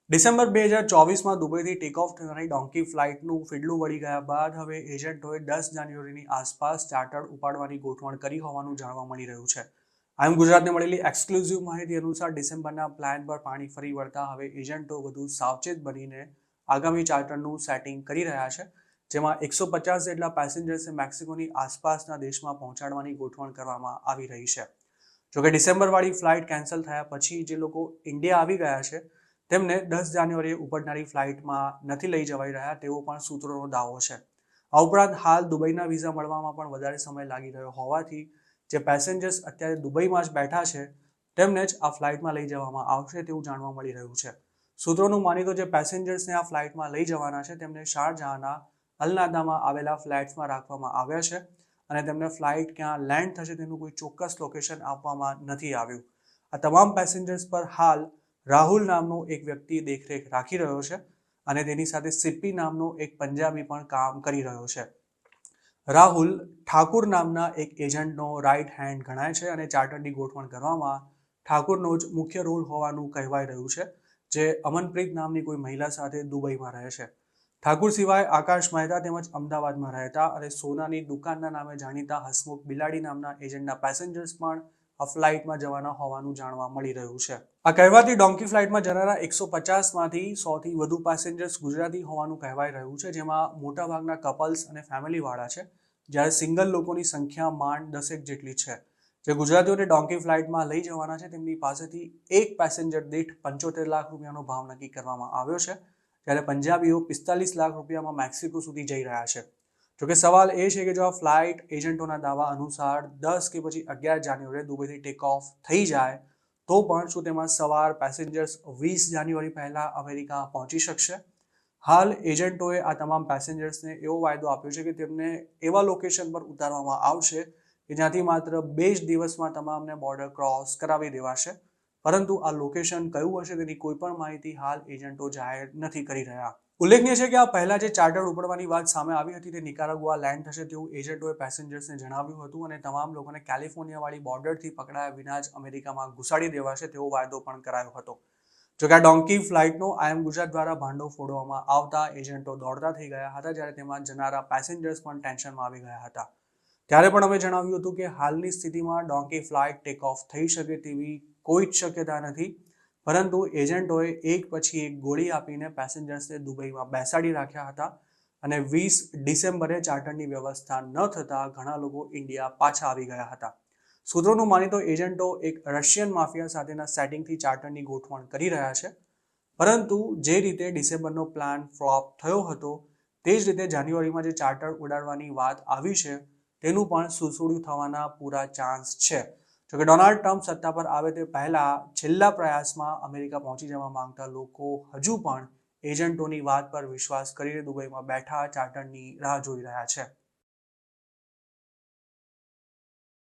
December 2024માં દુબઈથી take-off થનારી ડોન્કી ફ્લાઇટનું ફિડલું વળી ગયા બાદ હવે એજન્ટોએ 10 જાન્યુઆરીની આસપાસ ચાર્ટર ઉપાડવાની ગોઠવણ કરી હોવાનું જાણવા મળી રહ્યું છે. આમ ગુજરાતને મળેલી એક્સક્લુઝિવ માહિતી અનુસાર ડિસેમ્બરના પ્લાન પર પાણી ફરી વળતા હવે એજન્ટો વધુ સાવચેત બનીને આગામી ચાર્ટરનું સેટિંગ કરી રહ્યા છે, જેમાં 150 જેટલા પેસેન્જર્સને મેક્સિકોની આસપાસના દેશમાં પહોંચાડવાની ગોઠવણ કરવામાં આવી રહી છે. જોકે ડિસેમ્બરવાળી ફ્લાઇટ કેન્સલ થયા પછી જે લોકો ઇન્ડિયા આવી ગયા છે તેમને 10 જાન્યુઆરીએ ઉપડનારી ફ્લાઇટમાં નથી લઈ જવાઈ રહ્યા તેવો પણ સૂત્રોનો દાવો છે. આ ઉપરાંત હાલ દુબઈના વિઝા મળવામાં પણ વધારે સમય લાગી રહ્યો હોવાથી જે પેસેન્જર્સ અત્યારે દુબઈમાં જ બેઠા છે તેમને જ આ ફ્લાઇટમાં લઈ જવામાં આવશે તેવું જાણવા મળી રહ્યું છે. સૂત્રોનું માનીએ તો જે પેસેન્જર્સને આ ફ્લાઇટમાં લઈ જવાના છે તેમને શારજાહના અલનાદામાં આવેલા ફ્લેટ્સમાં રાખવામાં આવ્યા છે અને તેમને ફ્લાઇટ ક્યાં લેન્ડ થશે તેનું કોઈ ચોક્કસ લોકેશન આપવામાં નથી આવ્યું. આ તમામ પેસેન્જર્સ પર હાલ રાહુલ નામનો એક વ્યક્તિ દેખરેખ રાખી રહ્યો છે અને તેની સાથે સિપ્પી નામનો એક પંજાબી પણ કામ કરી રહ્યો છે. રાહુલ ઠાકુર નામના એક એજન્ટનો રાઇટ હેન્ડ ગણાય છે અને ચાર્ટરની ગોઠવણ કરવામાં ઠાકુરનો જ મુખ્ય રોલ હોવાનું કહેવાય રહ્યું છે, જે અમનપ્રીત નામની કોઈ મહિલા સાથે દુબઈમાં રહે છે. ઠાકુર સિવાય આકાશ મહેતા તેમજ અમદાવાદમાં રહેતા અને સોનાની દુકાનના નામે જાણીતા હસમુખ બિલાડી નામના એજન્ટના પેસેન્જર્સ પણ આ ફ્લાઇટમાં જવાના હોવાનું જાણવા મળી રહ્યું છે. આ કહેવાતી ડોન્કી ફ્લાઇટમાં જનારા 150માંથી 100થી વધુ પેસેન્જર્સ ગુજરાતી હોવાનું કહેવાય રહ્યું છે, જેમાં મોટાભાગના કપલ્સ અને ફેમિલીવાળા છે, જ્યારે સિંગલ લોકોની સંખ્યા માંડ 10 જેટલી છે. જે ગુજરાતીઓને ડોન્કી ફ્લાઇટમાં લઈ જવાના છે તેમની પાસેથી એક પેસેન્જર દીઠ 75 લાખ રૂપિયાનો ભાવ નક્કી કરવામાં આવ્યો છે, જ્યારે પંજાબીઓ 45 લાખ રૂપિયામાં મેક્સિકો સુધી જઈ રહ્યા છે. જોકે સવાલ એ છે કે જો આ ફ્લાઇટ એજન્ટોના દાવા અનુસાર 10 કે પછી 11 જાન્યુઆરીએ દુબઈથી ટેક ઓફ થઈ જાય તો પણ શું તેમાં સવાર પેસેન્જર્સ 20 જાન્યુઆરી પહેલા અમેરિકા પહોંચી શકશે? હાલ એજન્ટોએ આ તમામ પેસેન્જર્સને એવો વાયદો આપ્યો છે કે તેમને એવા લોકેશન પર ઉતારવામાં આવશે કે જ્યાંથી માત્ર 2 જ દિવસમાં તમામને બોર્ડર ક્રોસ કરાવી દેવાશે, પરંતુ આ લોકેશન કયું હશે તેની કોઈ પણ માહિતી હાલ એજન્ટો જાહેર નથી કરી રહ્યા. ઉલ્લેખનીય છે કે આ પહેલા જે ચાર્ટર ઉપડવાની વાત સામે આવી હતી તે નિકારાગુઆ લેન્ડ થશે તેવું એજન્ટોએ પેસેન્જર્સને જણાવ્યું હતું અને તમામ લોકોને કેલિફોર્નિયાવાળી બોર્ડરથી પકડાયા વિના જ અમેરિકામાં ઘુસાડી દેવાશે તેવો વાયદો પણ કરાયો હતો. જોકે આ ડોન્કી ફ્લાઇટનો આઈએમ ગુજરાત દ્વારા ભાંડો ફોડવામાં આવતા એજન્ટો દોડતા થઈ ગયા હતા, જ્યારે તેમાં જનારા પેસેન્જર્સ પણ ટેન્શનમાં આવી ગયા હતા. ત્યારે પણ અમે જણાવ્યું હતું કે હાલની સ્થિતિમાં ડોન્કી ફ્લાઇટ ટેક ઓફ થઈ શકે તેવી કોઈ જ શક્યતા નથી, પરંતુ એજન્ટોએ એક પછી એક ગોળી આપીને પેસેન્જર્સને દુબઈમાં બેસાડી રાખ્યા હતા અને 20 ડિસેમ્બરે ચાર્ટરની વ્યવસ્થા ન થતાં ઘણા લોકો ઇન્ડિયા પાછા આવી ગયા હતા. સૂત્રોનું માનીએ તો એજન્ટો એક રશિયન માફિયા સાથેના સેટિંગથી ચાર્ટરની ગોઠવણ કરી રહ્યા છે, પરંતુ જે રીતે ડિસેમ્બરનો પ્લાન ફ્લોપ થયો હતો તે જ રીતે જાન્યુઆરીમાં જે ચાર્ટર ઉડાડવાની વાત આવી છે તેનું પણ સુસુડ્યું થવાના પૂરા ચાન્સ છે. જોકે ડોનાલ્ડ ટ્રમ્પ સત્તા પર આવે તે પહેલા છેલ્લા પ્રયાસમાં અમેરિકા પહોંચી જવા માંગતા લોકો હજુ પણ એજન્ટોની વાત પર વિશ્વાસ કરીને દુબઈમાં બેઠા ચાર્ટરની રાહ જોઈ રહ્યા છે.